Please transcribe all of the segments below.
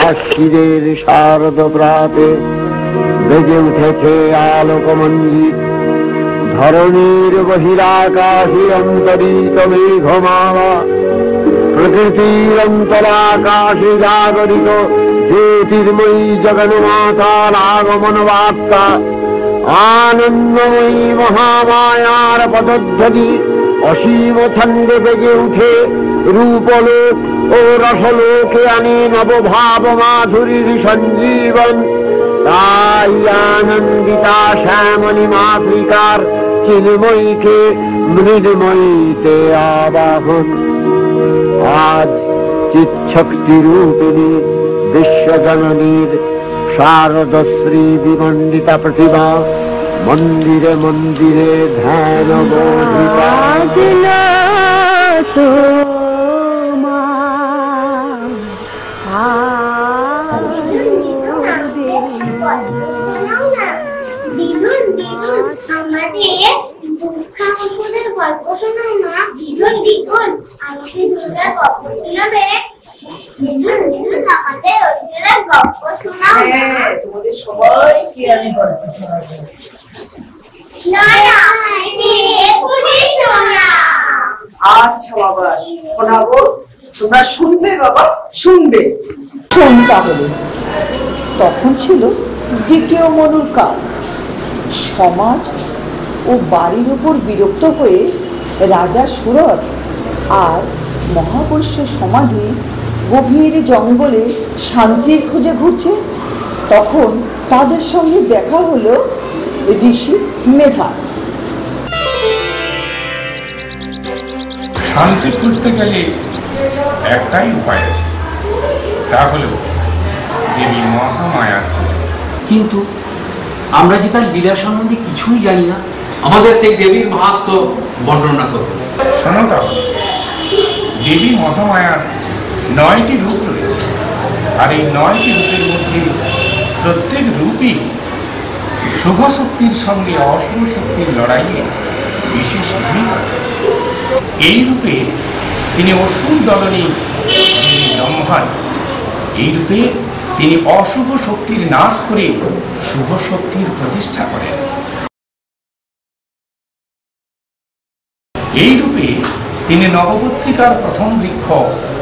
আশ্বিরের শারদ প্রাতে বেজে উঠেছে আলোকমঞ্জিত, ধরণীর বহিরাকাশে অন্তরিত মেঘমালা, প্রকৃতির অন্তরাকাশে জাগরিত জ্যোতির্ময়ী জগন্মাতার আগমন বার্তা, আনন্দময়ী মহামায়ার পদধ্বনি অসীম ছন্দে বেজে উঠে রূপলোক ও রসলোকে আনে নবভাব মাধুরীর সঞ্জীবন। তাই আনন্দিতা শ্যামলী মাতৃকার চিন্ময়ীকে মৃন্ময়ীতে আবাহন। আজ চিৎশক্তি রূপিণী বিশ্বজননীর শারদশ্রী বিমণ্ডিতা প্রতিমা মন্দিরে মন্দিরে ধ্যান বোধিতা। গল্প শোনাও না। দিদুন দিদুন আমাকে দুর্গার গল্প শোনাবে? দিদুন দিদুন আমাদের ঐশ্বরের গল্প শোনাও। হ্যাঁ, তোমাদের সবাইকে আমি গল্প শোনাবো। আচ্ছা বাবা শোনাবো, তোমরা শুনবে বাবা, শুনবে। শোন তাহলে। তখন ছিল দ্বিতীয় মনুর কাল। সমাজ ও বাড়ির উপর বিরক্ত হয়ে রাজা সুরত আর মহাবৈশ্য সমাধি গভীর জঙ্গলে শান্তির খোঁজে ঘুরছে। তখন তাদের সঙ্গে দেখা হলো ঋষি মেধা। শান্তি খুঁজতে গেলে একটাই উপায় আছে, তা হলো দেবী মহামায়ার। কিন্তু আমরা যে তার লীলা সম্বন্ধে কিছুই জানি না। আমাদের সেই দেবীর মাহাত্ম্য বর্ণনা করব। শোনো তাহলে, দেবী মহামায়ার 9টি রূপ রয়েছে, আর এই 9টি রূপের মধ্যে প্রত্যেক রূপই শুভ শক্তির সঙ্গে অশুভ শক্তির লড়াইয়ে বিশেষ ভূমিকা রয়েছে। এই রূপে তিনি অসুর দলনী দেবী ব্রহ্মাণ, এই রূপে তিনি অশুভ শক্তির নাশ করে শুভ শক্তির প্রতিষ্ঠা করেন। এই রূপে তিনি নবপত্রিকার প্রথম বৃক্ষ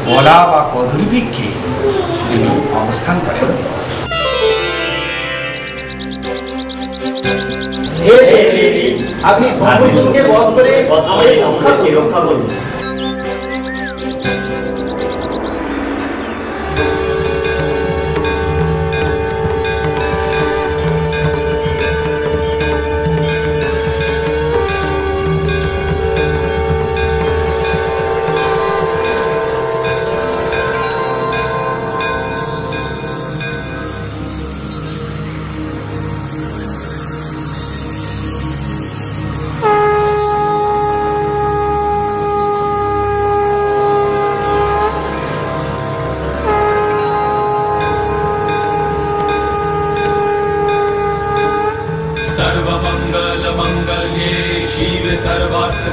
বলা বা কদলী বৃক্ষে তিনি অবস্থান করেন। আপনি সম্পূর্ণকে বধ করে আমাদের রক্ষা করুন।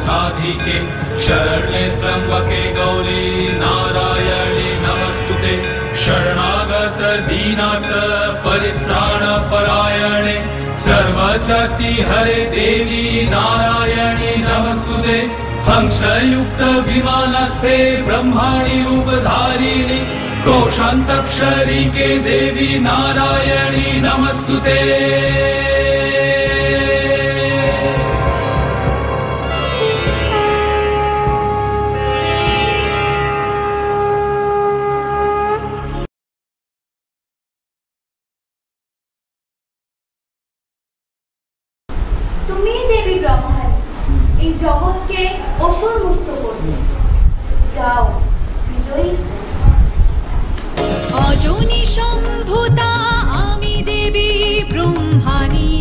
साधिके शरण्ये त्र्यंबके गौरी नारायणी नमस्तुते शरणागत दीनार्थ परित्राण परायणे सर्वशक्ति हरे देवी नारायणी नमस्तुते हंसयुक्त विमानस्थे ब्रह्माणि रूपधारिणि कोशान्तक्षरी के देवी नारायणी नमस्तुते। তুমি দেবী ব্রহ্মাণী, এই জগৎকে অসুর মুক্ত করবে। যাও বিজয়ী। অজনী সম্ভূতা আমি দেবী ব্রহ্মাণী,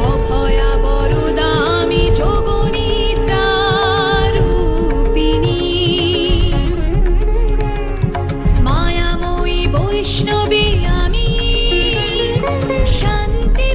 অভয়া বরদা আমি যোগনিদ্রা রূপিণী, মায়াময়ী বৈষ্ণবী আমি, শান্তি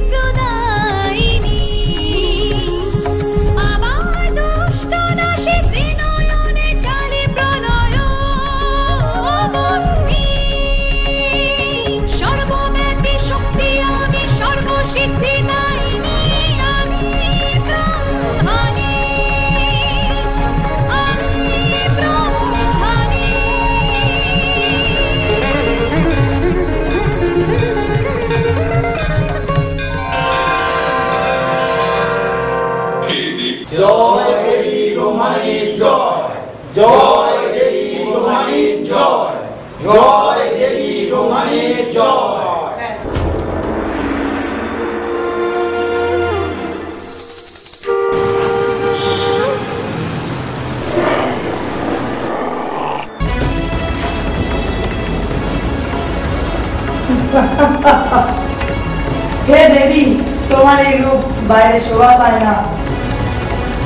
তোমার এই রূপ বাইরে শোভা পায় না।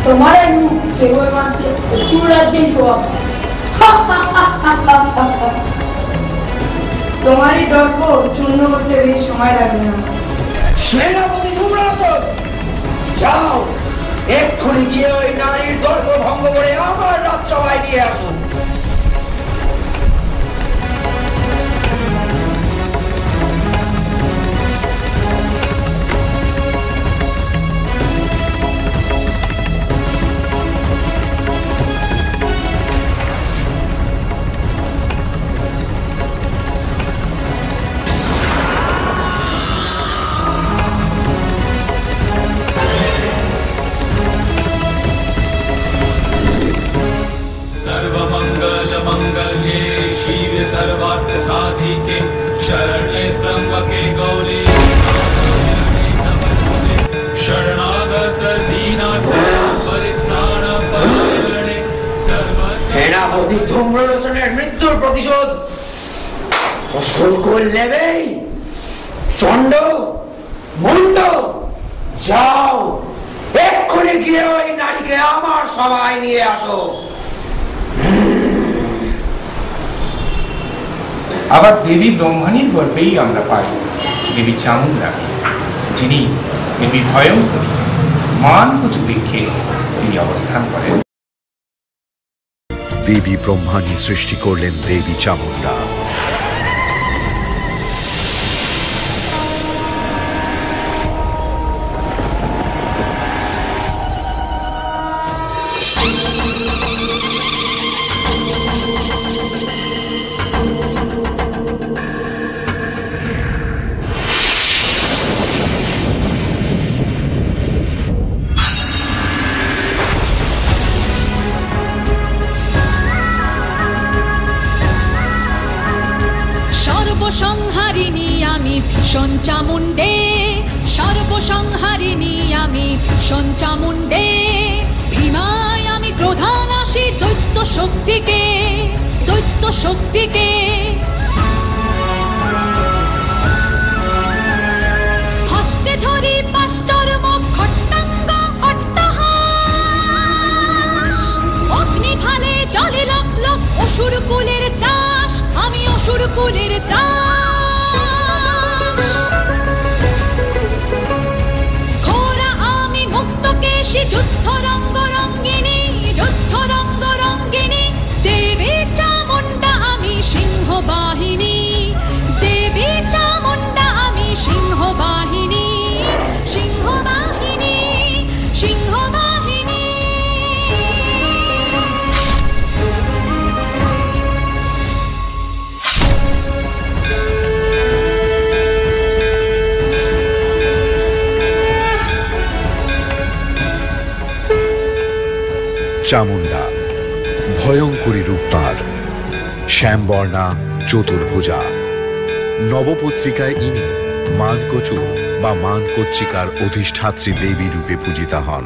তোমার এই রূপ কেবলমাত্র অসুর রাজ্যে শোভা পায়। তোমারই দর্প চূর্ণ করতে বেশি সময় লাগবে না। সেনাপতি ধূম্রাচল, যাও এক্ষুনি গিয়ে ওই নারীর দর্প ভঙ্গ করে আমার রাজসভায় নিয়ে আসুন। साधिके शरण्ये त्र्यंबके गौरी शरणागत दीनाथ परित्राण परायणे সেনাপতি ধূম্রলোচনের মৃত্যুর প্রতিশোধ অসুর নেবেই। চণ্ড মুন্ড, যাও এক্ষুনি গিয়ে ওই নারীকে আমার সভায় নিয়ে আসো। আবার দেবী ব্রহ্মাণীর গর্ভেই আমরা পাই দেবী চামুণ্ডাকে, যিনি দেবী ভয়ঙ্করী মানকচু বৃক্ষে তিনি অবস্থান করেন। দেবী ব্রহ্মাণী সৃষ্টি করলেন দেবী চামুণ্ডা। সর্বসংহারিণী আমি ভীষণ চামুণ্ডে, সর্বসংহারিণী আমি ভীষণ চামুণ্ডে, ভীমায় আমি ক্রোধানাশী দৈত্য শক্তিকে, দৈত্য শক্তিকে। হস্তে ধরি পাশ্চর্ম খট্টাঙ্গ অট্টহাস, অগ্নি ভালে জলে লক লক অসুর কুলের ত্রাস, আমি অসুর কুলের ত্রাস। ঘোরা আমি মুক্ত কেশী যুদ্ধ রঙ্গ রঙ্গিনী, যুদ্ধ রঙ্গ রঙ্গিনী, দেবী চামুণ্ডা আমি সিংহ বাহিনী, দেবী চামুণ্ডা আমি সিংহ বাহিনী, সিংহ বাহিনী, সিংহ বাহিনী। চামুণ্ডা ভয়ঙ্করী রূপ তাঁর, শ্যামবর্ণা চতুর্ভুজা। নবপত্রিকায় ইনি মানকচু বা মানকচ্চিকার অধিষ্ঠাত্রী দেবী রূপে পূজিতা হন।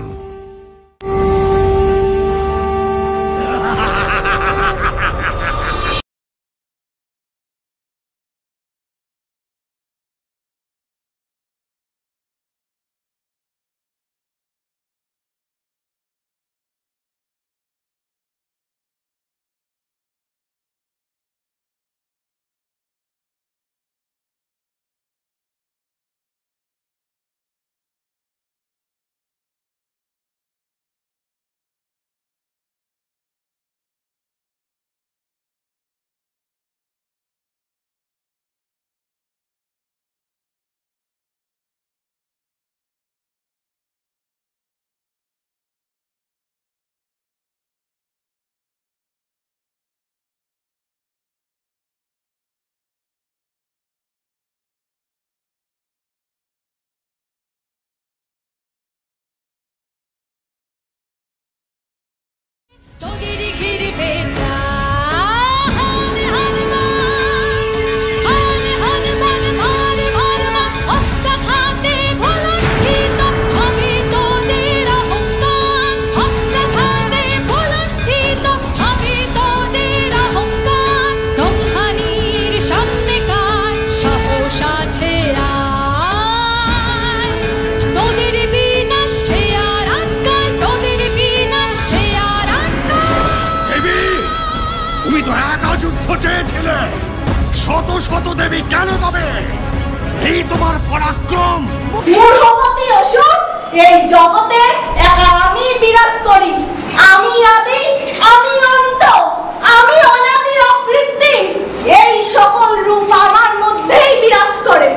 তোগেরি ঘিরে বেচা হানে হনুমান, হানে হনুমান মারে মারে মা, অস্ত্র হাতে ভুলণ্ঠিত আমি তোদের অহংকার, অস্ত্র হাতে ভুলণ্ঠিত আমি তোদের অহংকার। ব্রহ্মাণীর সামনে কার সাহস আছে আয়, শত শত দেবী কেন তবে? এই তোমার পরাক্রম? মূর্খমতি অসুর, এই জগতে একা আমি বিরাজ করি। আমি আদি, আমি অন্ত, আমি অনাদি অকৃত্রিম। এই সকল রূপ আমার মধ্যেই বিরাজ করে।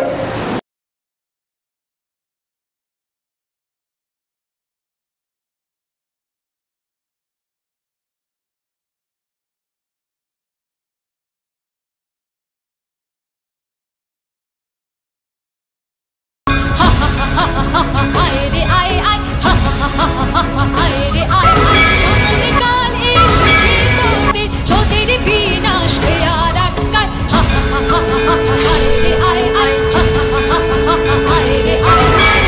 আয় রে আয় আয়, আয় রে আয় আয়, সময় কাল এসেছে তোদের, তোদের বিনাশ আর আটকায়। আয় রে আয় আয়, আয় রে আয় আয়।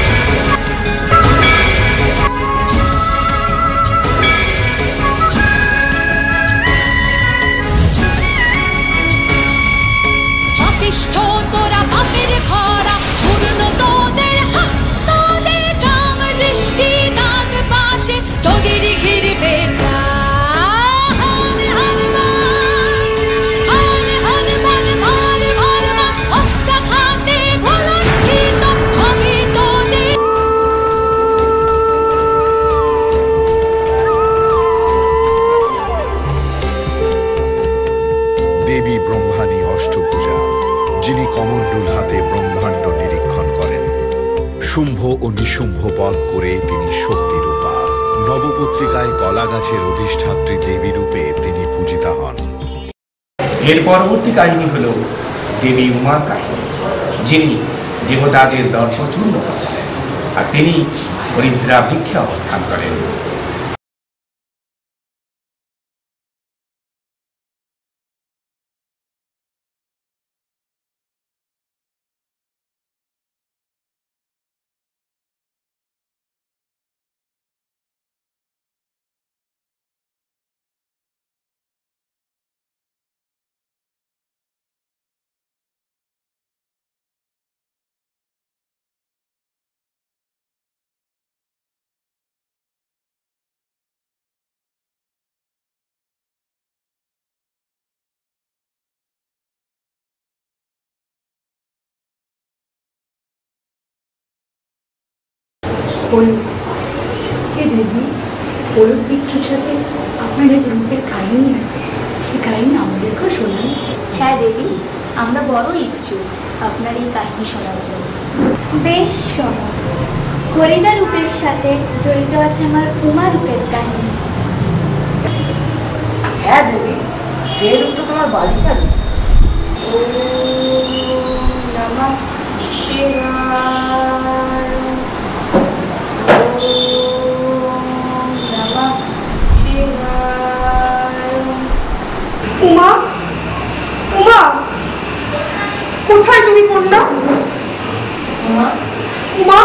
পাপিষ্ঠ তোরা পাপের ভরা, পূর্ণ তোদের হাত, তোদের কাম দৃষ্টি নাগ পাশে, তোদের ঘিরবে দেবী ব্রহ্মাণী অষ্টভুজা, যিনি কমণ্ডল হাতে ব্রহ্মাণ্ড নিরীক্ষণ করেন। শুম্ভ ও নিশুম্ভ বধ করে তিনি শক্তিরূপা। নবপত্রিকায় কলা গাছের অধিষ্ঠাত্রী দেবী রূপে তিনি পূজিতা হন। এর পরবর্তী কাহিনী হল দেবী উমার কাহিনী, যিনি দেবতাদের দর্প চূর্ণ করেছিলেন, আর তিনি হরিদ্রা বৃক্ষে অবস্থান করেন। দেবী, হলুদ বৃক্ষের সাথে আপনার এক রূপের কাহিনী আছে, সে কাহিনী আমাদেরকেও শোনান। হ্যাঁ দেবী, আমরা বড় ইচ্ছুক আপনার এই কাহিনী শোনার জন্য। বেশ শোনো। হরিদা রূপের সাথে জড়িত আছে আমার উমা রূপের কাহিনী। হ্যাঁ দেবী, সে রূপ তো তোমার বালিকা রূপ। নমঃ শিবায়, নমঃ শিবায়। উমা, উমা, কোথায় তুমি কন্যা? উমা, উমা।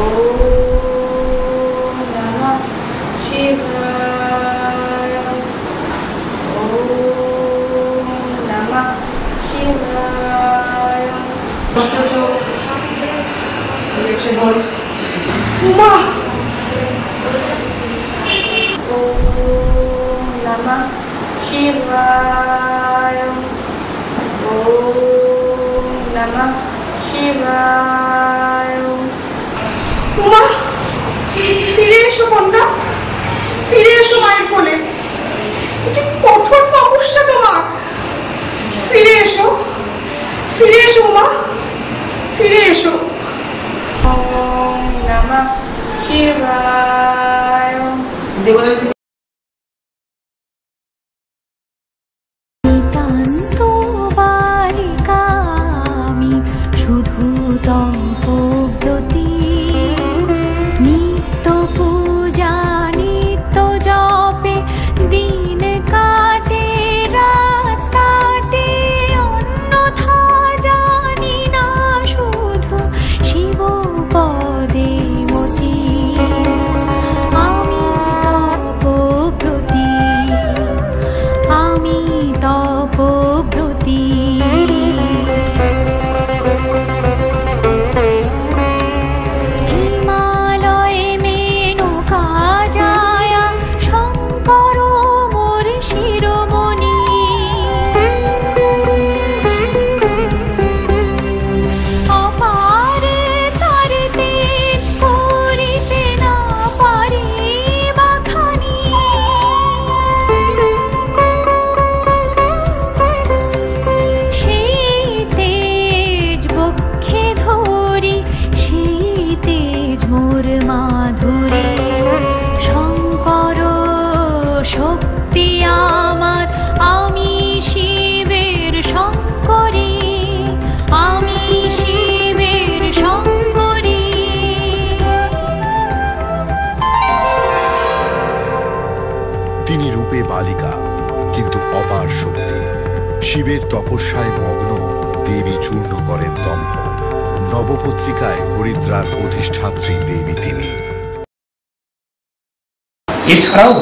ওম নমঃ শিবায়, ওম নমঃ শিবায়। উমা, ওম নমঃ শিবায়, ওম নমঃ শিবায়। উমা, ফিরে এসো কন্যা, ফিরে এসো মায়ের কোলে। কি কঠোর তপস্যা তোমার। ফিরে এসো, ফিরে এসো উমা, ফিরে এসো। ওম নমঃ শিবায়। শুধু তপব্রতী, নিত্য পূজা নিত্য জপে দিন কাটে রাত কাটে, অন্যথা জানি না শুধু শিব পদে মতি। আমি তপ মধুর মাধুরী শঙ্কর শক্তি আমার, আমি শিবের শঙ্করী, আমি শিবের শঙ্করী। তিনি রূপে বালিকা কিন্তু অপার শক্তি। শিবের তপস্যায় মগ্ন দেবী চূর্ণ করেন দম্ভ। নবপত্রিকায় হরিদ্রার অধিষ্ঠাত্রী দেবী তিনি। এছাড়াও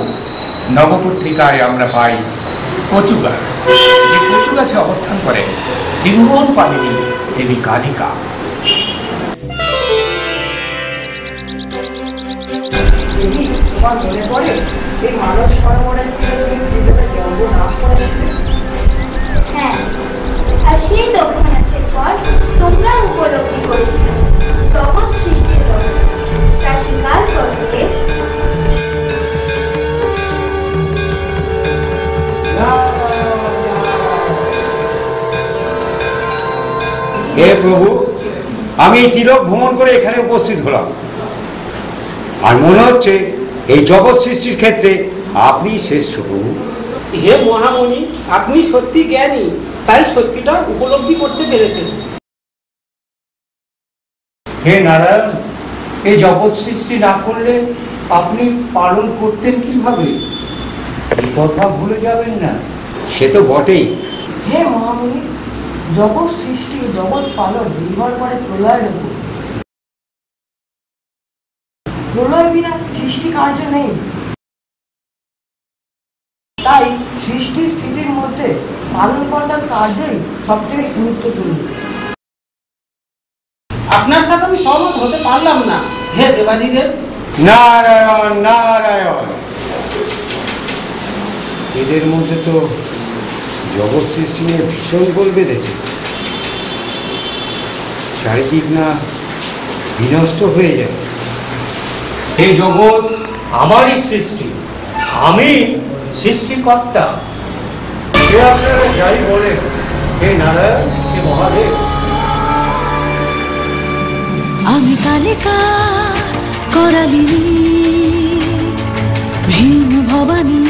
নবপত্রিকায় আমরা পাই কচু গাছ, যে কচু গাছে অবস্থান করে ত্রিভুবন পালিনী দেবী কালিকা। তোমার মনে পড়ে এই মানব সরোবরের তীরে তুমি ত্রিদেবতা জন্ম নাশ করেছিলে? হ্যাঁ, আর সেই দক্ষিণাসের পর তোমরা উপলব্ধি করেছিলে জগৎ সৃষ্টির রহস্য। তা স্বীকার করতে হে প্রভু, আমি তিলক ভ্রমণ করে এখানে উপস্থিত হলাম, আর মনে হচ্ছে এই জগৎ সৃষ্টির ক্ষেত্রে আপনি শ্রেষ্ঠ প্রভু। হে মহামণি, আপনি সত্যি জ্ঞানী, তাই সত্যিটা উপলব্ধি করতে পেরেছেন। হে নারায়ণ, এই জগৎ সৃষ্টি না করলে আপনি পালন করতেন কিভাবে? এই কথা ভুলে যাবেন না। সে তো বটেই। হে মহামণি, জগৎ সৃষ্টি জগৎ পালন নির্ভর করে প্রলয়ের উপর। প্রলয় বিনা সৃষ্টি কার্য নেই। তাই সৃষ্টি স্থিতির মধ্যে পালনকর্তার কার্যই সব থেকে গুরুত্বপূর্ণ। আপনার সাথে আমি সহমত হতে পারলাম না হে দেবাদিদেব। নারায়ণ নারায়ণ, এদের মধ্যে তো জগৎ সৃষ্টি নিয়ে ভীষণ গোল বেঁধেছে। চারিদিক না বিনষ্ট হয়ে যাবে। এই জগৎ আমারই সৃষ্টি, আমি সৃষ্টিকর্তা। সে আপনারা যাই বলেন, হে নারায়ণ, হে মহাদেব। আমি কালিকা করালিনী, ভীম ভবানী,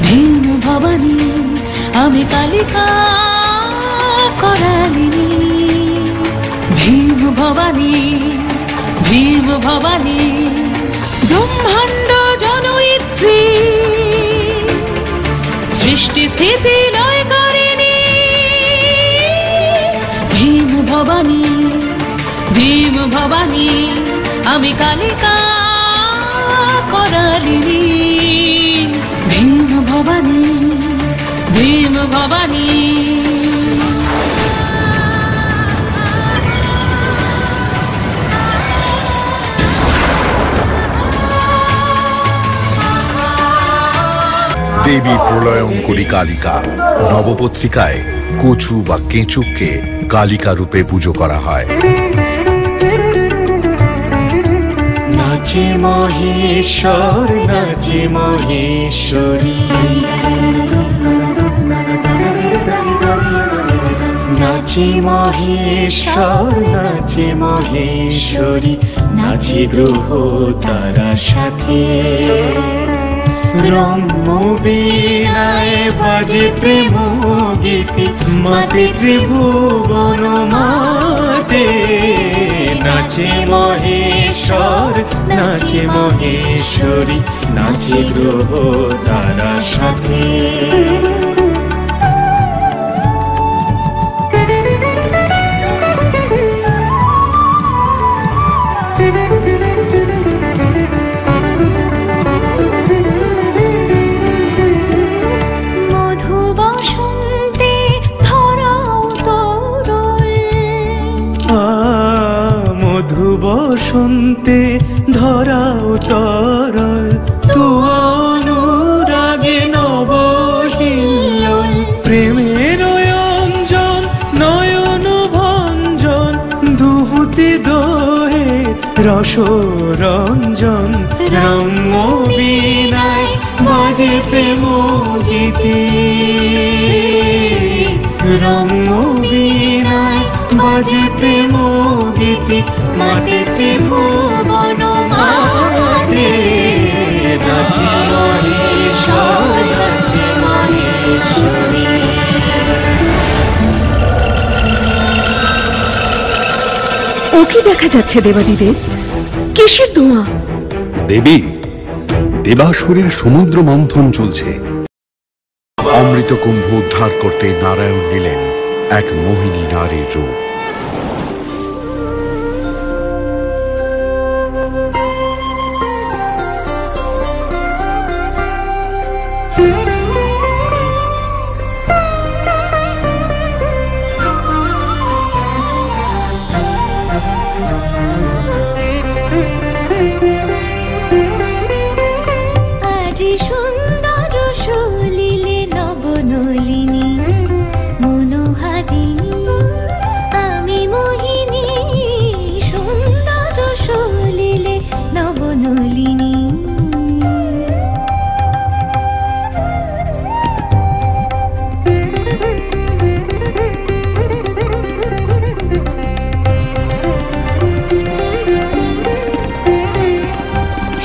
ভীম ভবানী, আমি কালিকা করালিনী, ভীম ভবানী, ভীম ভবানী, ব্রহ্মাণ্ড জনয়িত্রী, সৃষ্টি স্থিতি লয় করিনি, ভীম ভবানী, ভীম ভবানী, আমি কালিকা করালিনী, ভীম ভবানী, ভীম ভবানী। দেবী প্রলয়ঙ্করী কালিকা। নবপত্রিকায় কচু বা কেঁচুককে কালিকা রূপে পুজো করা হয়। নাচে মহেশ্বর, নাচে মহেশ্বরী, নাচে মহেশ্বর, নাচে মহেশ্বরী, নাচে গ্রহ তারার সাথে, রম্য বীণায় বাজে প্রেম গীতি, মাতে ত্রিভুবন মাতে, নাচে মহেশ্বর, নাচে মহেশ্বরী, নাচে গ্রহ তারার সাথে। বসন্তে ধরাও তরল, তু অনুরাগে নবহিল্লোল, প্রেমের অঞ্জন নয়ন ভঞ্জন, দুহুতি দোহে রসরঞ্জন, রম্য বীণায় বাজে প্রেম গীতি, রম্য বীণায় বাজে প্রেম গীতি, মাতে ত্রিভুবন যাচে মহেশ্বর যাচে মহেশ্বরী। ও কি দেখা যাচ্ছে দেবাদিদেব? কিসের ধোঁয়া? দেবী, দেবাসুরের সমুদ্র মন্থন চলছে। অমৃত কুম্ভ উদ্ধার করতে নারায়ণ নিলেন এক মোহিনী নারীর রূপ। আজি সুন্দর সলিলে নবনলিনী মনোহারিণী আমি মোহিনী সুন্দর সলিলে নবনলিনী।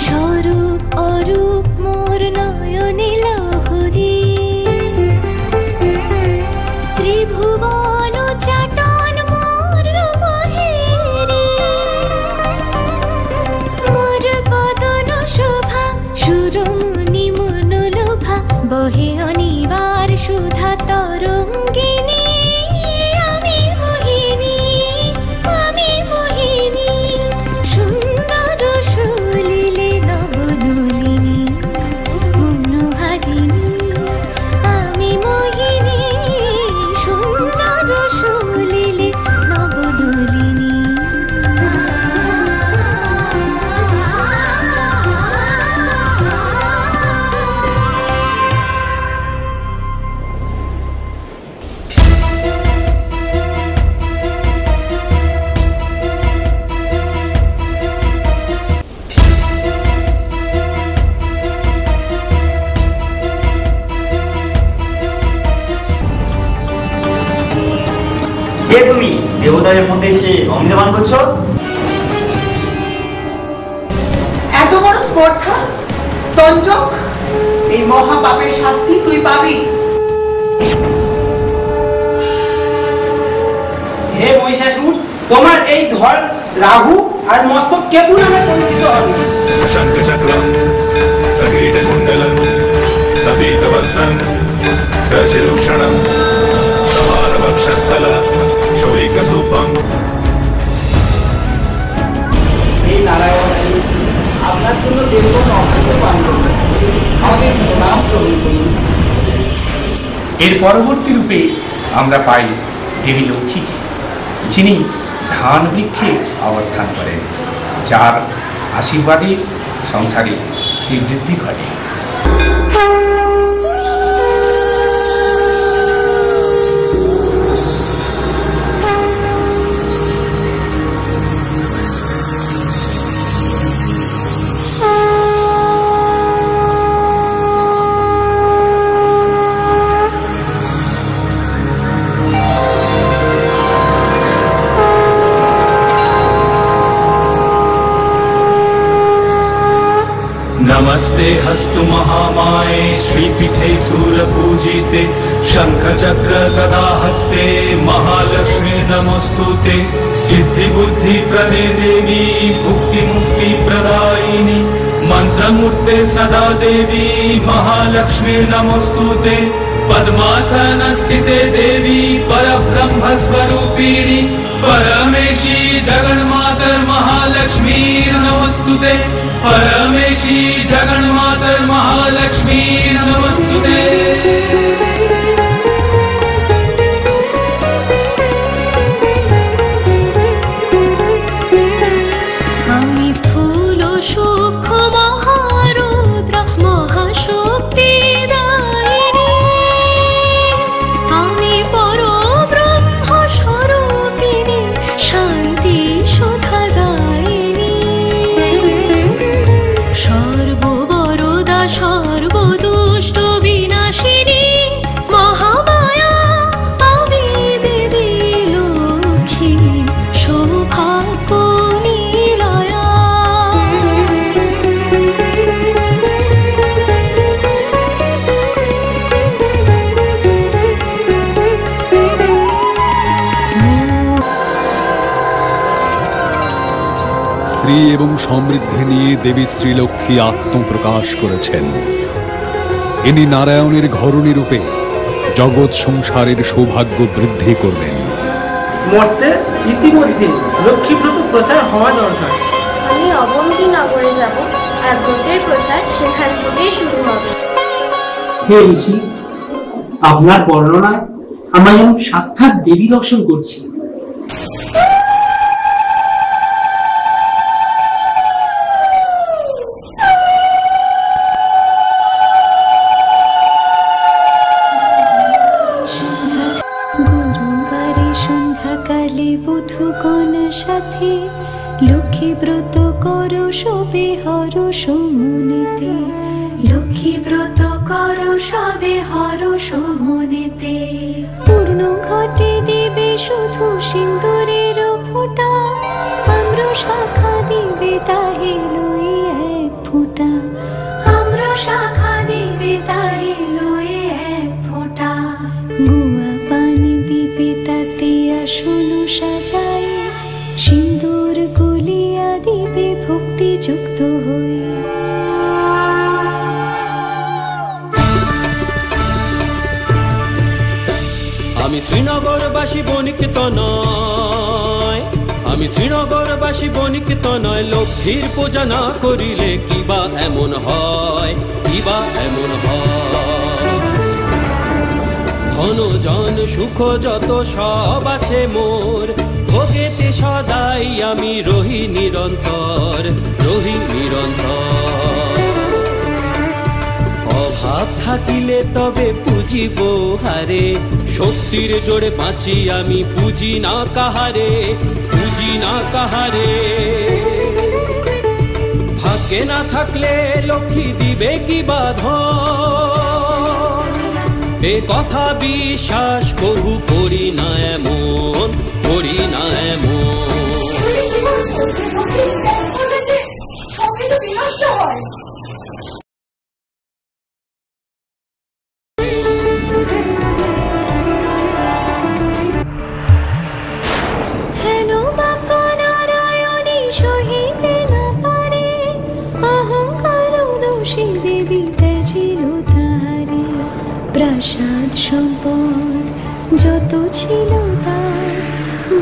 স্বরূপ অরূপ মোর নয়নে লহরী ত্রিভুবন চাটন মোর বহেরি মোর বদন শোভা সুরমুনি মনোলোভা বহে অনিবার সুধা তরঙ্গিনী আমি মোহিনী আমি মোহিনী সুন্দর সলিলে নবনলিনী মনোহারিণী আমি মোহিনী সুন্দর সলিলে নবনলিনী। কে তুমি দেবতাদের মধ্যে এসে অমৃতপান করছো? এত বড় স্পর্ধা তঞ্চক, এই মহাপাপের শাস্তি তুই পাবি। হে মহিষাসুর, তোমার এই ধর রাহু আর মস্তক কেতু নামে পরিচিত হবে। शङ्खचक्रं सकिरीटकुण्डलं सपीतवस्त्रं सशिरुक्षणं समानवक्षस्थल शौरिकस्तूपं। হে নারায়ণ, আপনার জন্য দেবগণ অমৃতপান করবেন, আমাদের প্রণাম গ্রহণ করুন। এর পরবর্তী রূপে আমরা পাই দেবী লক্ষ্মীকে, যিনি ধান বৃক্ষে অবস্থান করেন, যার আশীর্বাদে সংসারে শ্রীবৃদ্ধি ঘটে। नमस्ते हस्तु महामाये श्रीपीठे सूरपूजिते शंखचक्र गदा हस्ते महालक्ष्मी नमोस्तुते। सिद्धि बुद्धि प्रदे देवी भुक्ति मुक्ति प्रदायिनी मंत्रमूर्ते सदा देवी महालक्ष्मी नमोस्तुते। पद्मासन स्थिते देवी परब्रह्म स्वरूपिणी परमेशी जगन्मातर महालक्ष्मी नमोस्तुते। परमेशी जगन्मातर महालक्ष्मी नमोस्तुते। আমি স্থূল সূক্ষ্ম মহারুদ্র মহাশক্তি দায়িনী আমি পরব্রহ্ম স্বরূপিণী শান্তি সুধা দায়িনী সর্ববরদা সর্বদুষ্ট বিনাশিনী মহামায়া আমি দেবী লক্ষ্মী সৌভাগ্য নিলয়া। স্ত্রী এবং সমৃদ্ধি নিয়ে দেবী শ্রীলক্ষ্মী আত্মপ্রকাশ করেছেন। ইনি নারায়ণের ঘরণী রূপে জগৎ সংসারের সৌভাগ্য বৃদ্ধি করবেন। মর্তে ইতিমধ্যে লক্ষ্মীব্রত প্রচার হওয়া দরকার। আমি অবন্তী নগরে যাব, আর ব্রতের প্রচার সেখান থেকেই শুরু হবে। হে ঋষি, আপনার বর্ণনায় আমরা যেন সাক্ষাৎ দেবী দর্শন করছি। গুরুবারে সন্ধ্যাকালে বধূগণ সাথে লক্ষ্মী ব্রত করো সবে হরষ মনেতে, লক্ষ্মী ব্রত করো সবে হরষ মনেতে। পূর্ণ ঘটে দেবে শুধু সিন্দুরের ফোঁটা, আম্র শাখা দিবে তাহে লয়ে এক ফোঁটা, আম্র শাখা দিবে তাহে লয়ে এক ফোঁটা। গুয়া পানি দিবে তাতে আসন সাজায়, সিন্দুর গুলিয়া দিবে ভক্তিযুক্ত হয়ে। আমি শ্রীনগরবাসী বণিক তো নয়, আমি শ্রীনগরবাসী বণিক তো নয়, লক্ষ্মীর পূজা না করিলে কিবা এমন হয়, কিবা এমন হয়। ধন জন সুখ যত সব আছে মোর, ভোগেতে সদাই আমি রহি নিরন্তর, রহি নিরন্তর। অভাব থাকিলে তবে পুজিব হারে, শক্তির জোরে বাঁচি আমি পুজি না কাহারে, পুজি না কাহারে। ভাগ্যে না থাকলে লক্ষ্মী দিবে কি বাঁধন, এ কথা বিশ্বাস কবু করি না এমন, করি না এমন। প্রাসাদ সম্পদ যত ছিল তার,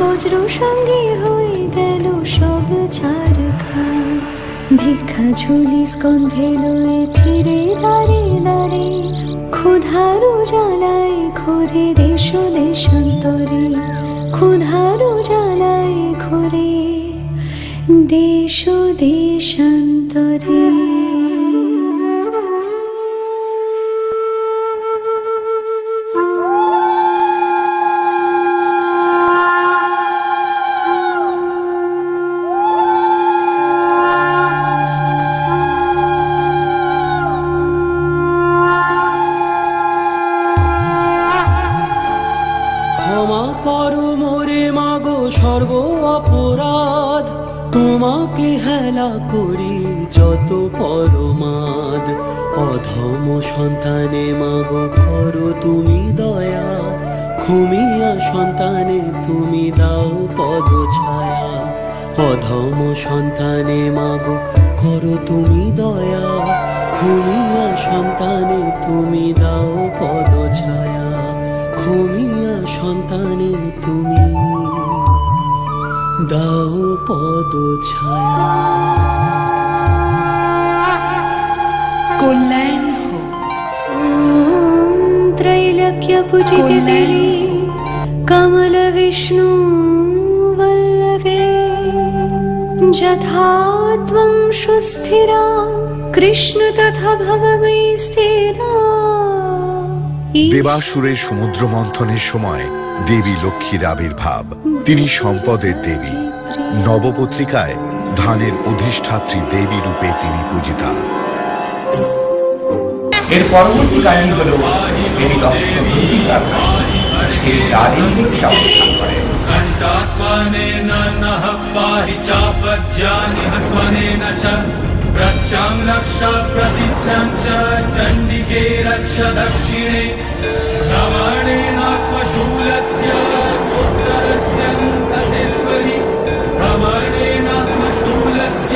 বজ্র সঙ্গে হয়ে গেল সব ছারখার। ভিক্ষা ঝুলি স্কন্ধে লয়ে ফিরে দাঁড়ে দাঁড়ে, ক্ষুধারু জ্বালায় ঘোরে দেশ দেশান্তরে, ক্ষুধারু জ্বালায় ঘোরে দেশ দেশান্তরে। সর্ব অপরাধ তোমাকে হেলা করি যত পরমাদ, অধম সন্তানে মাগো করো তুমি দয়া, খুমিয়া সন্তানে তুমি দাও পদ ছায়া। অধম সন্তানে মাগো করো তুমি দয়া, খুমিয়া সন্তানে তুমি দাও পদ ছায়া, খুমিয়া সন্তানে তুমি দাও পদ ছায়া। কল্যাণ त्रैलक्य पूजिते तेरी कमल विष्णु वल्लभे, यथा त्वं सुस्थिरा कृष्ण तथा भव मे स्थिरा। দেবাসুরের সমুদ্র মন্থনের সময় দেবী লক্ষ্মীর আবির্ভাব। তিনি সম্পদের দেবী। নবপত্রিকায় ধানের অধিষ্ঠাত্রী দেবী রূপে তিনি পূজিতা। এর পরবর্তী কাহিনী হল দেবী লক্ষ্মী যে রাজের পক্ষে অবস্থান করেন। प्रच्चां रक्ष प्रतीच्चां च चण्डिके रक्ष दक्षिणे, श्रवणेनात्मशूलस्य उत्तरस्य ततेश्वरि, भ्रमणेनात्मशूलस्य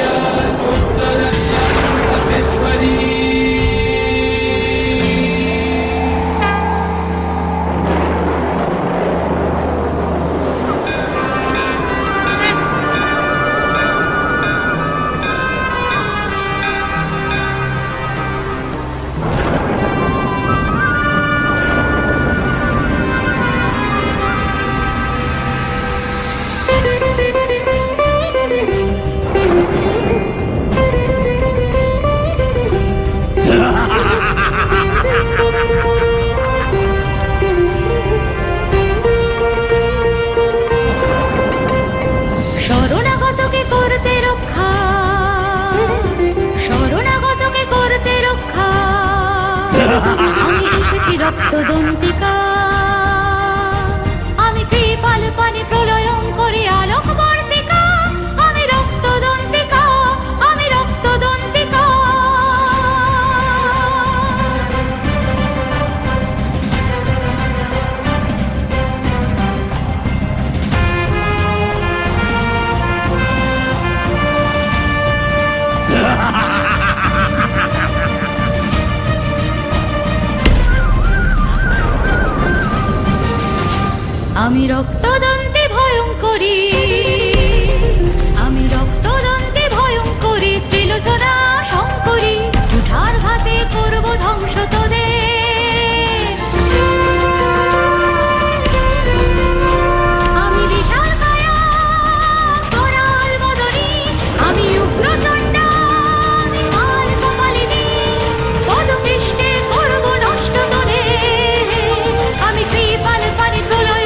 রক্তদন্তিকা, আমি কৃপাল পানি প্রলয়ং করি আলোক বর্তিকা, আমি রক্তদন্তিকা, আমি রক্তদন্তিকা। আমি রক্তদন্তে ভয়ঙ্করী, আমি রক্তদন্তে ভয়ঙ্করী, ত্রিলোচনা শঙ্করী, উঠার ঘাতে করব ধ্বংস তোদের। আমি বিশাল কায়া করাল মদনী, আমি উগ্রচণ্ডা, আমি কাল কপালিনী, পদপৃষ্ঠে করব নষ্ট তোদের। আমি কৃপাল পানি প্রলয়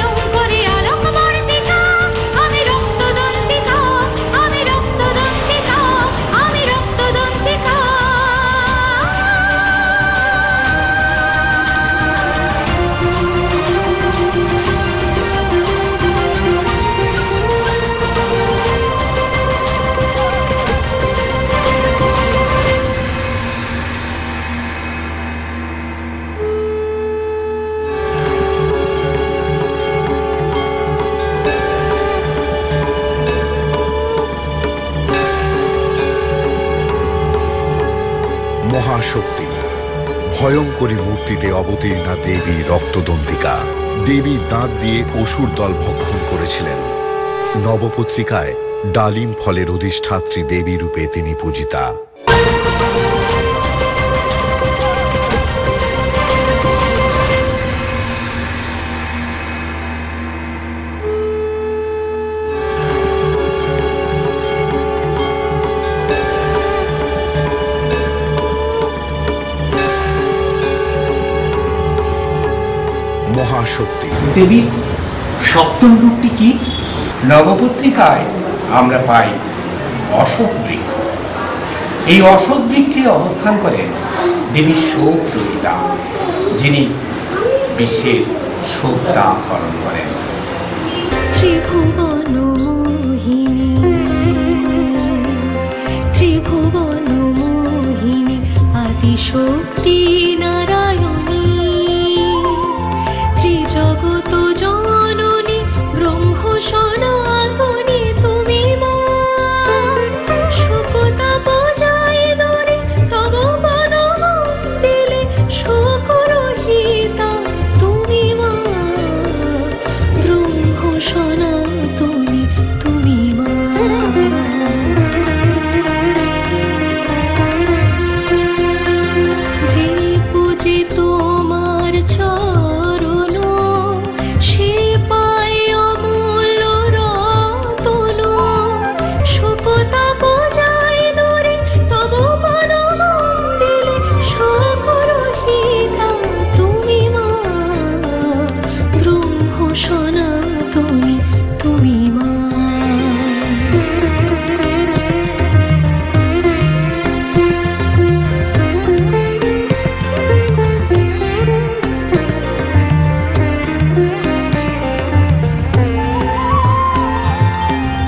মহাশক্তি ভয়ঙ্করী মূর্তিতে অবতীর্ণা দেবী রক্তদন্তিকা। দেবী দাঁত দিয়ে অসুর দল ভক্ষণ করেছিলেন। নবপত্রিকায় ডালিম ফলের অধিষ্ঠাত্রী দেবী রূপে তিনি পূজিতা। মহাশক্তি দেবীর সপ্তম রূপটি কি? নবপত্রিকায় আমরা পাই অশোক বৃক্ষ। এই অশোক বৃক্ষে অবস্থান করেন দেবী শোক রহিতা, যিনি বিশ্বের শোক দান হরণ করেন। ত্রিভুবন মোহিনী, ত্রিভুবন মোহিনী, আদিশক্তি নারায়ণী, ত্রিজগত জননী, ব্রহ্ম সনাতনী তুমি মা। শুকতা পূজায় দরে তব পদ দিলে শোক রহিতা তুমি মা। ব্রহ্ম সনাতনী তুমি মা। যে পূজে তোমার চরণ, সে পায় অমূল্য রতন। শুকতা পূজায় দরে তব পদ দিলে শোক রহিতা তুমি মা। ব্রহ্ম সনাতনী তুমি মা।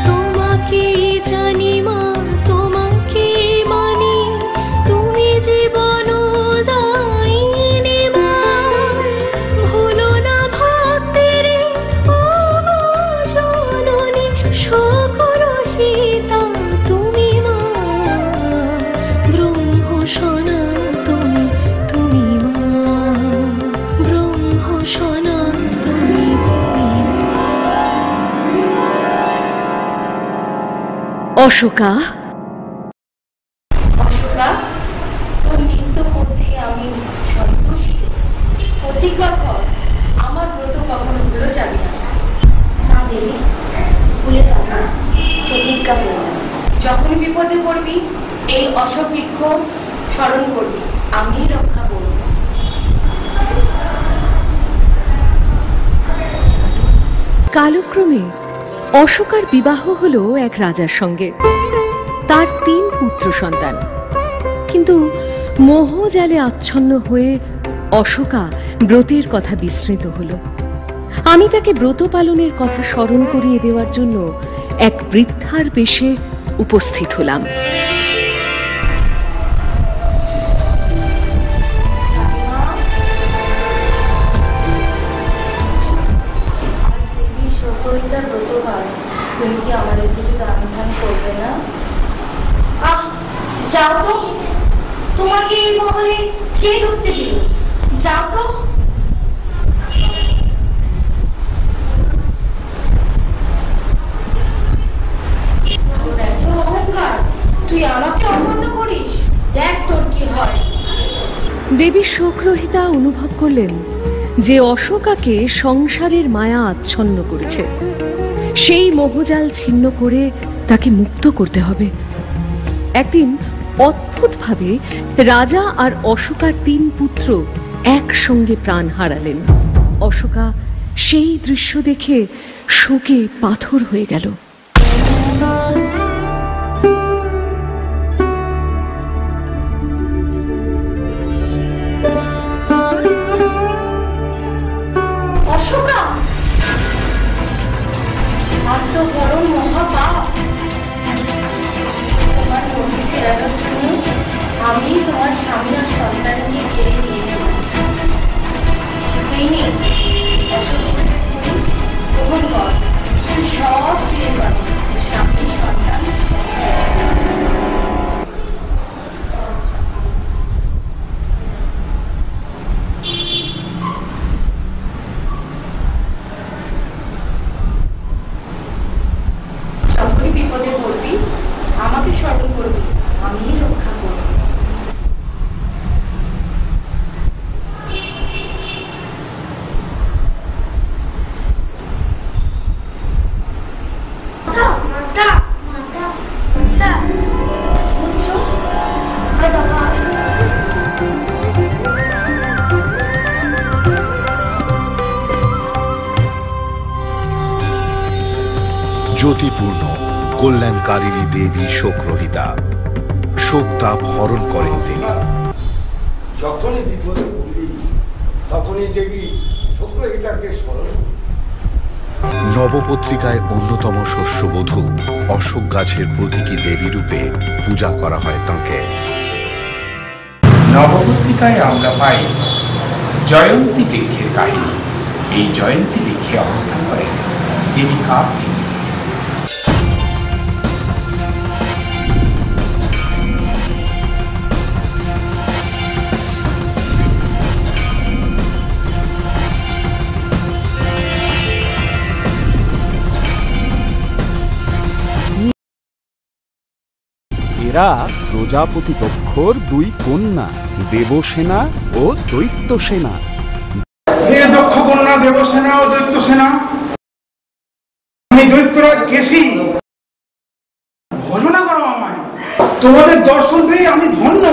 তোমাকে জানি মা, তোমাকে মানি, তুমি জীবন দায়িনী মা। ভুলো না ভক্তের ও জননী, শোক রহিতা তুমি মা। ব্রহ্ম সনাতনী তুমি মা। ব্রহ্ম সনাতনী তুমি মা। অশোকা, অশোকা, তোর নিত্য করতে আমি সন্তুষ্ট। প্রতিজ্ঞা কর, আমার ব্রত কখনো ভুলে যাবি না। না দেবী, ভুলে যাব না, প্রতিজ্ঞা করলাম। যখন বিপদে পড়বি এই অশোক বৃক্ষ স্মরণ করবি, আমি রক্ষা করব। কালক্রমে অশোকার বিবাহ হলো এক রাজার সঙ্গে। তার 3 পুত্র সন্তান। কিন্তু মোহজালে আচ্ছন্ন হয়ে অশোকা ব্রতের কথা বিস্মৃত হলো। আমি তাকে ব্রত পালনের কথা স্মরণ করিয়ে দেওয়ার জন্য এক বৃদ্ধার বেশে উপস্থিত হলাম। তুমি কি আমাদের কিছু দান ধান করবে না? যাও তো, তোমাকে এই মহলে কে ঢুকতে দিল? যাও তো। অহংকার, তুই আমাকে অমান্য করিস, দেখ তোর কি হয়। দেবী শোকরহিতা অনুভব করলেন যে অশোকাকে সংসারের মায়া আচ্ছন্ন করেছে, সেই মোহজাল ছিন্ন করে তাকে মুক্ত করতে হবে। একদিন অদ্ভুতভাবে রাজা আর অশোকার 3 পুত্র একসঙ্গে প্রাণ হারালেন। অশোকা সেই দৃশ্য দেখে শোকে পাথর হয়ে গেল। অশোকা, এত বড় মহাপাপ! তোমার মনে ফেরানোর জন্য আমি তোমার স্বামী আর সন্তানকে কেড়ে নিয়েছিলাম। এই নে অশোক, গ্রহণ কর, তুই সব ফিরে পাবি, স্বামী সন্তান। যখনই বিপদে পড়বি আমাকে স্মরণ করবি, আমি রক্ষা করব। জ্যোতিপূর্ণ কল্যাণকারিণী দেবী শোকরহিতা, শোকতাপ হরণ করেন তিনি। যখনই বিপদে পড়বি তখনই দেবী শোকরহিতাকে স্মরণ। নবপত্রিকায় অন্যতম শস্যবধূ অশোক গাছের প্রতীকী দেবী রূপে পূজা করা হয় তাঁকে। নবপত্রিকায় আমরা পাই জয়ন্তী বৃক্ষের কাহিনী। এই জয়ন্তী বৃক্ষে অবস্থান করেন দেবী কার্তিক। এরা প্রজাপতি দক্ষর 2 কন্যা, দেবসেনা ও দৈত্যসেনা। হে দক্ষ কন্যা, দেবসেনা ও দৈত্যসেনা, আমি দৈত্যরাজ কেশী, ভজনা করো আমায়। তোমাদের দর্শন পেয়ে আমি ধন্য।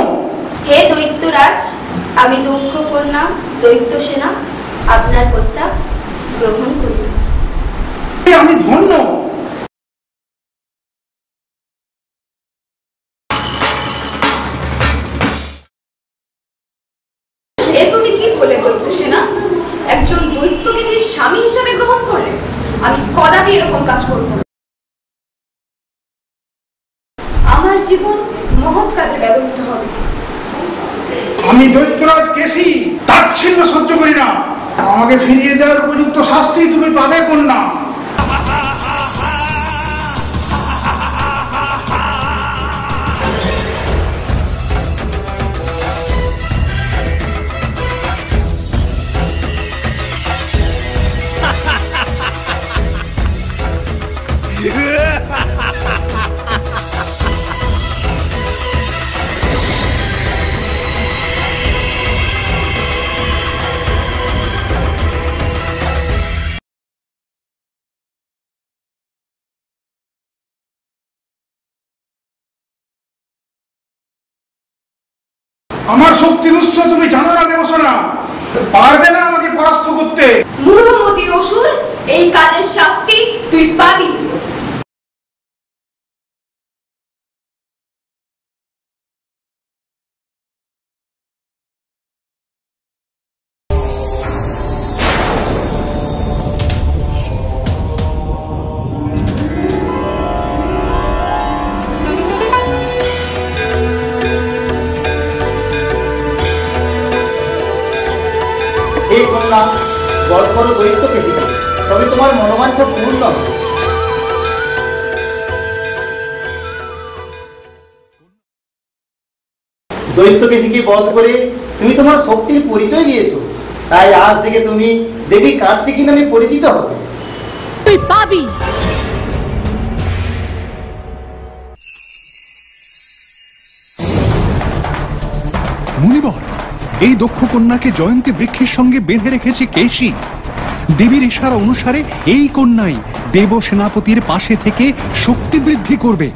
হে দৈত্যরাজ, আমি দক্ষ কন্যা দৈত্যসেনা, আপনার প্রস্তাব গ্রহণ করি। আমি ধন্য। তুমি কি বলে দৈত্যসেনা? একজন দৈত্যকে নিজের স্বামী হিসাবে গ্রহণ করলে? আমি কদাপি এরকম কাজ করব না। আমার জীবন মহৎ কাজে ব্যবহৃত হবে। আমি দৈত্যরাজ কেশী তাচ্ছিল্য সহ্য করি না। আমাকে ফিরিয়ে দেওয়ার উপযুক্ত শাস্তি তুমি পাবে কন্যা। আমার শক্তির উৎস তুমি জানো না দেবসেনা, পারবে না আমাকে পরাস্ত করতে। মূঢ়মতি অসুর, এই কাজের শাস্তি তুই পাবি। কন্যা, বধ করো দৈত্য কেশিকে, তবে তোমার মনোবাঞ্ছা পূর্ণ হবে। দৈত্য কেশিকে বধ করে তুমি তোমার শক্তির পরিচয় দিয়েছো, তাই আজ থেকে তুমি দেবী কার্তিকী নামে পরিচিত হবে। তুই পাবি। মুনিবর, এই দক্ষ কন্যাকে জয়ন্তী বৃক্ষের সঙ্গে বেঁধে রেখেছে কেশী। দেবীর ইশারা অনুসারে এই কন্যাই দেব সেনাপতির পাশে থেকে শক্তি বৃদ্ধি করবে।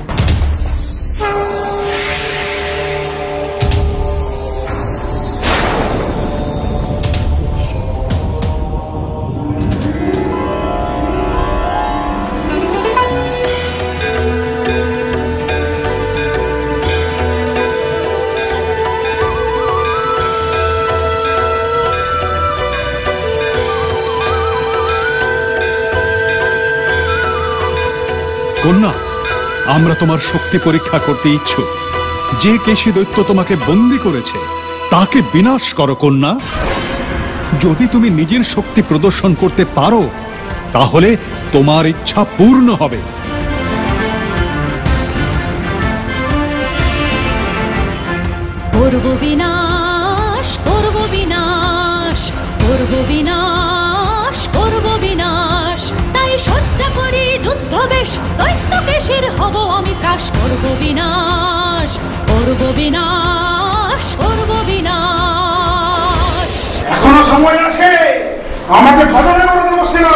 কন্যা, আমরা তোমার শক্তি পরীক্ষা করতে ইচ্ছুক। যে কেশী দৈত্য তোমাকে বন্দী করেছে তাকে বিনাশ করো কন্যা। যদি তুমি নিজের শক্তি প্রদর্শন করতে পারো তাহলে তোমার ইচ্ছা পূর্ণ হবে। করব বিনাশ, করব বিনাশ, করব বিনাশ, করব বিনাশ, তাই সজ্জা করি যুদ্ধ বেশ, দৈত্য কেশীর হব আমি ত্রাস। করব বিনাশ, করব বিনাশ, করব বিনাশ। এখনো সময় আছে, আমাকে ভজনে করে বসে না।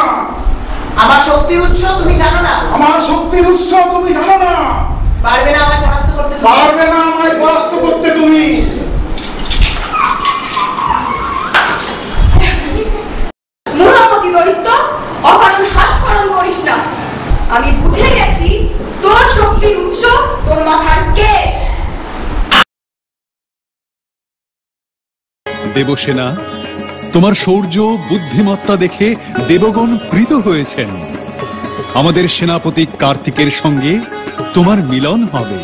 আমার শক্তির উৎস তুমি জানো না। আমার শক্তির উৎস তুমি জানো না। পারবে না আমায় পরাস্ত করতে। পারবে না আমায় পরাস্ত করতে তুমি। মূঢ়মতি দৈত্য, অকারণ শ্বাসস্মরণ করিস না। আমি বুঝে গেছি তোর শক্তির উৎস তোর মাথার কেশ। দেবসেনা, তোমার শৌর্য বুদ্ধিমত্তা দেখে দেবগণ প্রীত হয়েছেন। আমাদের সেনাপতি কার্তিকের সঙ্গে তোমার মিলন হবে।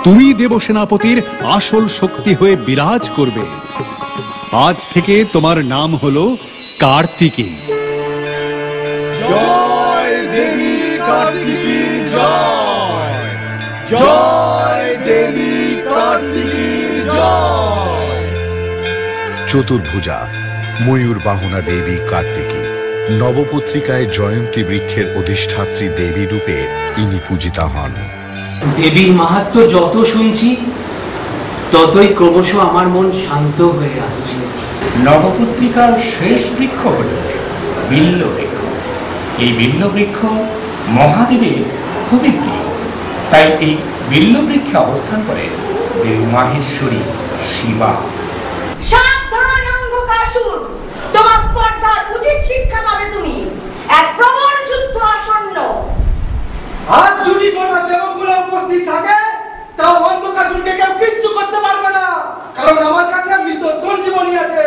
তুমি দেবসেনাপতির আসল শক্তি হয়ে বিরাজ করবে। আজ থেকে তোমার নাম হলো কার্তিকী। জয় দেবী কার্তিকীর জয়, জয় দেবী কার্তিকীর জয়। চতুর্ভুজা ময়ূর বাহনা দেবী কার্তিকী, নবপত্রিকায় জয়ন্তী বৃক্ষের অধিষ্ঠাত্রী দেবী রূপে ইনি পূজিতা হন। দেবীর মাহাত্ম্য যত শুনছি ততই ক্রমশ আমার মন শান্ত হয়ে আসছে। নবপত্রিকার শেষ বৃক্ষ হল বিল্ল বৃক্ষ। এই বিল্ল বৃক্ষ মহাদেবের খুবই প্রিয়, তাই এই বিল্ল বৃক্ষে অবস্থান করে দেবী মাহেশ্বরী শিবা। সাবধান অন্ধকাসুর, তোমার স্পর্ধার উচিত শিক্ষা পাবে তুমি। এক প্রবল যুদ্ধ আসন্ন। আজ যদি গোটা দেবকুলে উপস্থিত থাকে তাও অন্ধকাসুরকে কেউ কিচ্ছু করতে পারবে না, কারণ আমার কাছে মৃত সঞ্জীবনী আছে।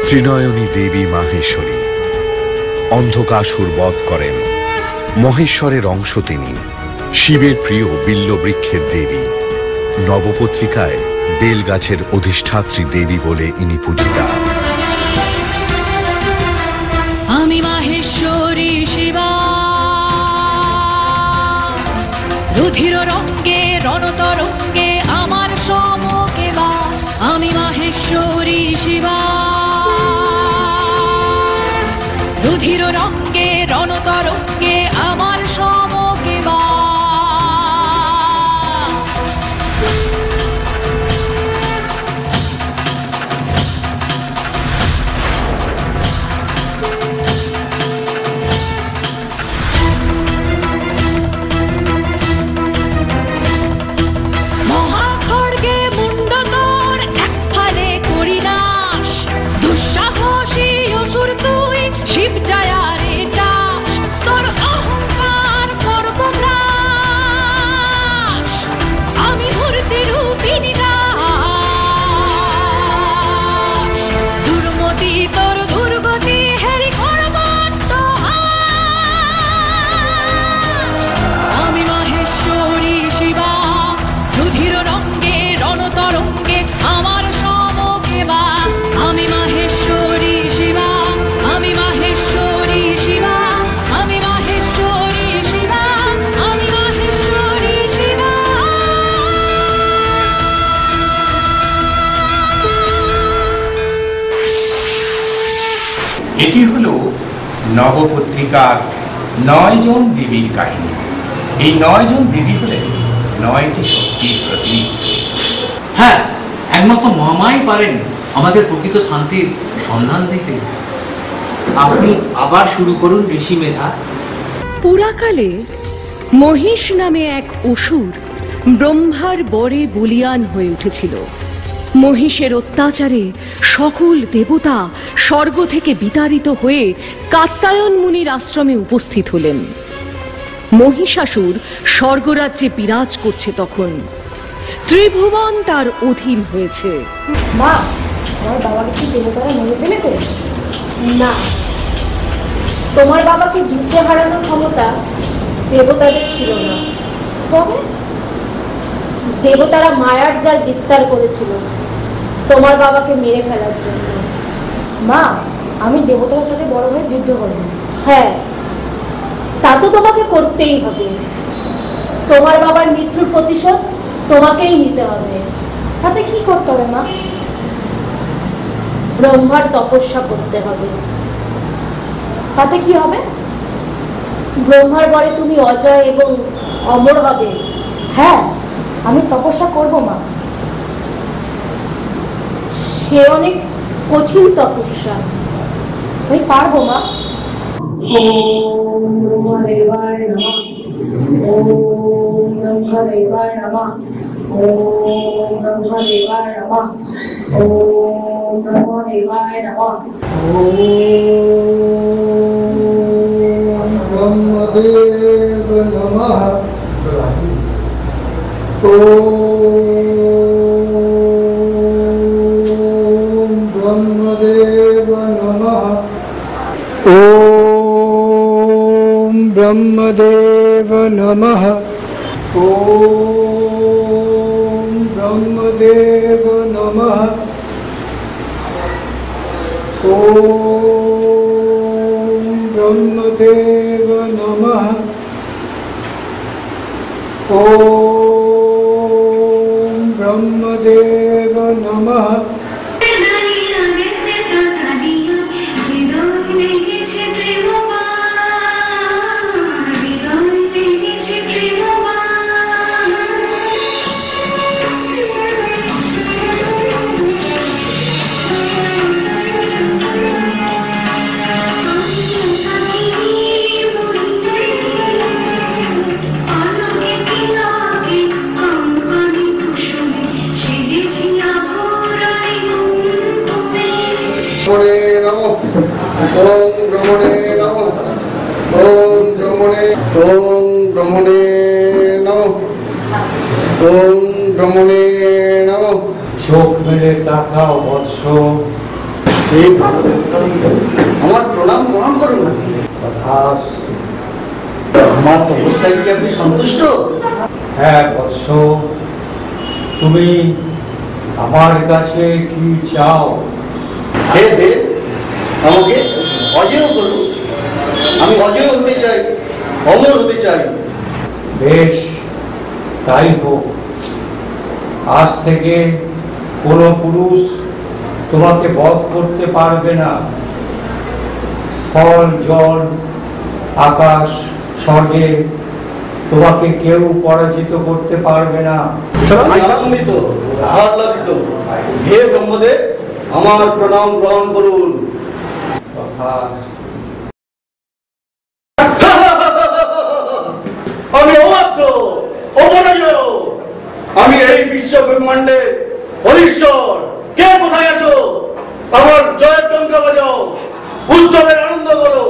ত্রিনয়নী দেবী মাহেশ্বরী অন্ধকাসুর বধ করেন। মহেশ্বরের অংশ তিনি, শিবের প্রিয় বিল্ল বৃক্ষের দেবী। নবপত্রিকায় বেলগাছের অধিষ্ঠাত্রী দেবী বলে ইনি পূজিতা। রুধির রঙ্গে রণতরঙ্গে আমার সমকে বা আমি মাহেশ্বরী শিবা। রুধির রঙ্গে রণতরঙ্গে আমার সমকে বা। এটি হলো নবপত্রিকার 9 জন দেবীর কাহিনী। এই 9 জন দেবী হলেন 9টি শক্তির প্রতীক। হ্যাঁ, একমাত্র মহামাই পারেন আমাদের প্রকৃত শান্তির সন্ধান দিতে। আপনি আবার শুরু করুন ঋষি মেধা। পুরাকালে মহিষ নামে এক অসুর ব্রহ্মার বরে বলিয়ান হয়ে উঠেছিল। মহিষের অত্যাচারে সকল দেবতা স্বর্গ থেকে বিতাড়িত হয়ে কাত্যায়ন মুনির আশ্রমে উপস্থিত হলেন। মহিষাসুর স্বর্গরাজ্যে বিরাজ করছে তখন। ত্রিভুবন তার অধীন হয়েছে। মা, আমার বাবাকে কি দেবতারা মেরে ফেলেছে? না, তোমার বাবাকে যুদ্ধে হারানোর ক্ষমতা দেবতাদের ছিল না। তবে দেবতারা মায়ার জাল বিস্তার করেছিল তোমার বাবাকে মেরে ফেলার জন্য। মা, আমি দেবতার সাথে বড় হয়ে যুদ্ধ করব। হ্যাঁ, তা তো তোমাকে করতেই হবে। তোমার বাবার মৃত্যুর প্রতিশোধ তোমাকেই নিতে হবে। তাতে কি করতে হবে মা? ব্রহ্মার তপস্যা করতে হবে। তাতে কি হবে? ব্রহ্মার বরে তুমি অজয় এবং অমর হবে। হ্যাঁ, আমি তপস্যা করব মা। সে অনেক কঠিন তপস্যা। আমি পারবো মা। ওম নমঃ দেবায় নমঃ। ওম নমঃ দেবায় নমঃ। ওম নমঃ দেবায় নমঃ। ওম নমঃ দেবায় নমঃ। ওম ব্রহ্মদেব নমঃ। ওম ব্রহ্মদেব নমঃ। ওম ব্রহ্মদেব নমঃ। ওম ব্রহ্মদেব নমঃ। ওম ব্রহ্মদেব নমঃ। ওম ব্রহ্মদেব নমঃ। চোখ মেলে তাকাও বৎস। আমার প্রণাম গ্রহণ করুন। আমার তপস্যায় কি আপনি সন্তুষ্ট? হ্যাঁ বৎস, তুমি আমার কাছে কি চাও? হে দেব, আমাকে অজেয় করুন। আমি অজেয় হতে চাই, অমর হতে চাই। বেশ, তাই হোক। আজ থেকে কোনো পুরুষ তোমাকে বধ করতে পারবে না। স্থল, জল, আকাশ, স্বর্গে তোমাকে কেউ পরাজিত করতে পারবে না। আনন্দিত, আহ্লাদিত। হে ব্রহ্মদেব, আমার প্রণাম গ্রহণ করুন। আমি অবাধ্য, অপরাজয়। আমি এই বিশ্ব ব্রহ্মাণ্ডের অধীশ্বর। কে কোথায় আছো? আমার জয়ের টঙ্কা বাজাও, উৎসবের আনন্দ করো।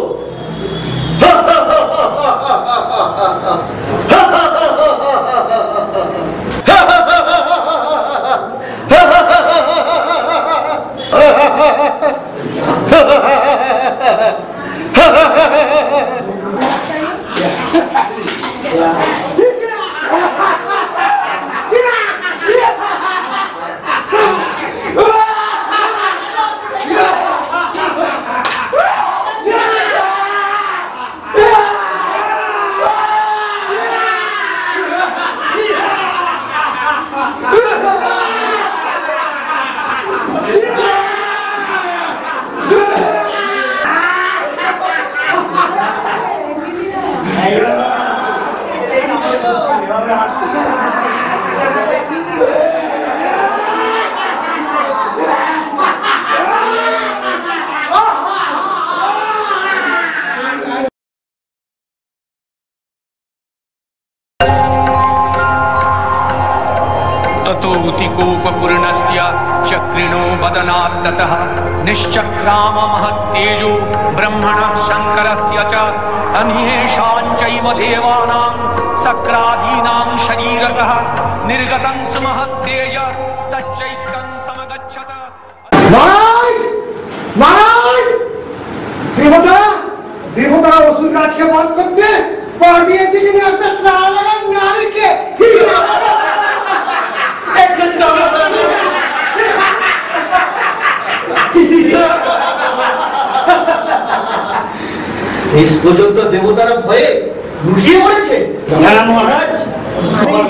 ततोऽतिकोपपूर्णस्य चक्रिणो बदनात् ततः निश्चक्राम महत्तेजो ब्रह्मणः शङ्करस्य च अन्येषां चैव देवानां सक्रादीनां शरीरतः निर्गतं सुमहत्तेज तच्चैकं समगच्छत। देवता देवता वसुंधरा के बात करते पार्टी जी ने अपने साला नारी के শেষ পর্যন্ত দেবতারা ভয়ে লুকিয়ে পড়েছে। না মহারাজ,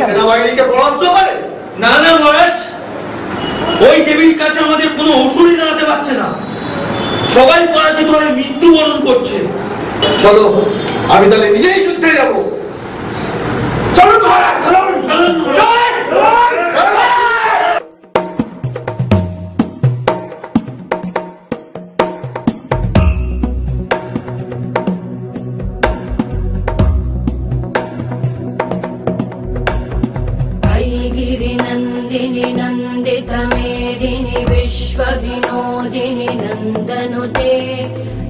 সেনাবাহিনীকে পরাস্ত করে। না না মহারাজ, ওই দেবীর কাছে আমাদের কোনো অসুরই দাঁড়াতে পারছে না। সবাই পরাজিত হয়ে মৃত্যুবরণ করছে। চলো, আমি তাহলে নিজেই যুদ্ধে যাব। চলুন মহারাজ, চলুন চলুন চলুন। गिरिनन्दिनि नन्दितमेदिनि विश्वविनोदिनि नन्दनुते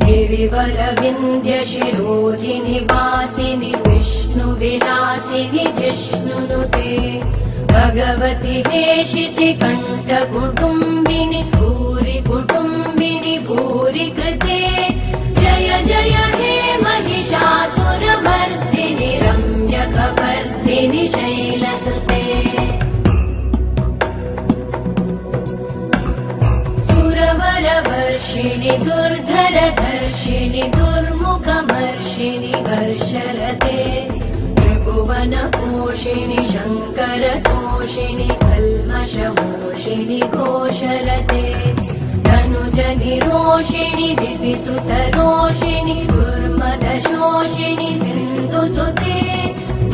गिरिवरविन्ध्यशिरोधिनि वासिनि विष्णुविलासिनि जिष्णुनुते भगवति हेशिति कण्ठकुटुम्बिनि भूरि कुटुम्बिनि भूरि कृते जय जय हे महिषासुरमर्दिनि रम्यकपर्दिनि शैलसुते सुरवरवर्षिणि दुर्धरधर्षिणि दुर्मुखमर्षिणि वर्षरते त्रिभुवनपोषिणि शङ्करतोषिणि कल्मषमोषिणि घोषरते तनुजनिरोषिणि दिविसुतरोषिणि दुर्मदशोषिणि सिन्धुसुते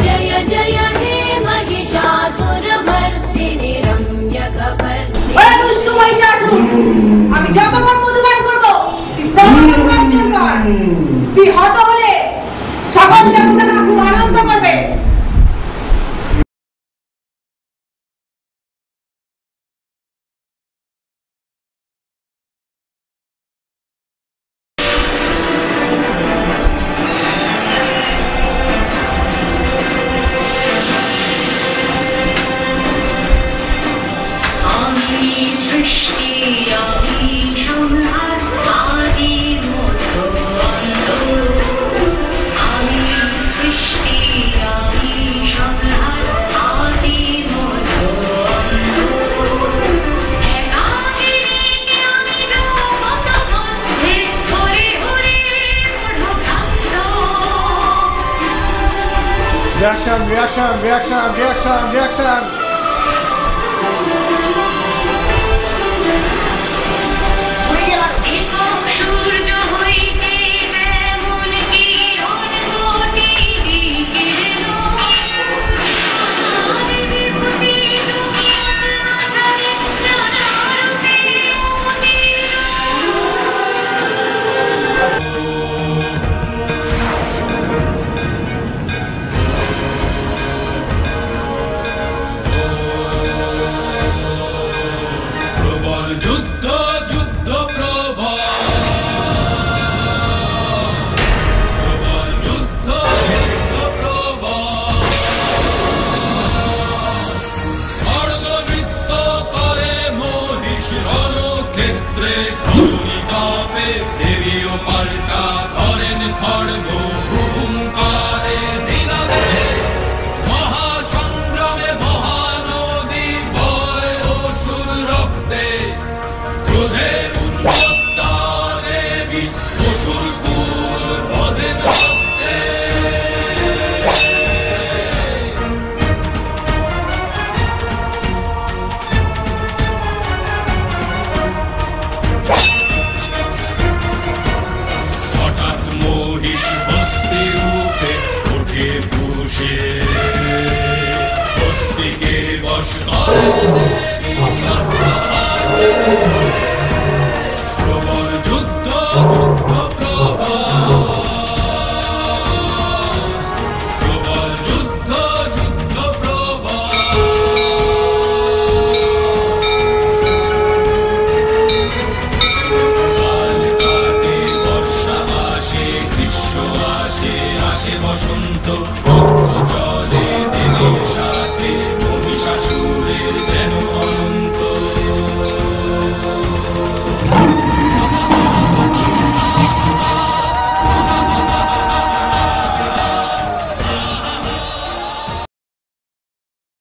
जय जय हे महिषासुरमर्दिनि रम्यकपर्दिनि। দুষ্টু মহিষাসুর, আমি যতক্ষণ মধুপান করবো ততক্ষণ গর্জন কর। তুই হত হলে সকল দেবতারা খুব আনন্দ করবে। सृष्टि reaction reaction reaction reaction reaction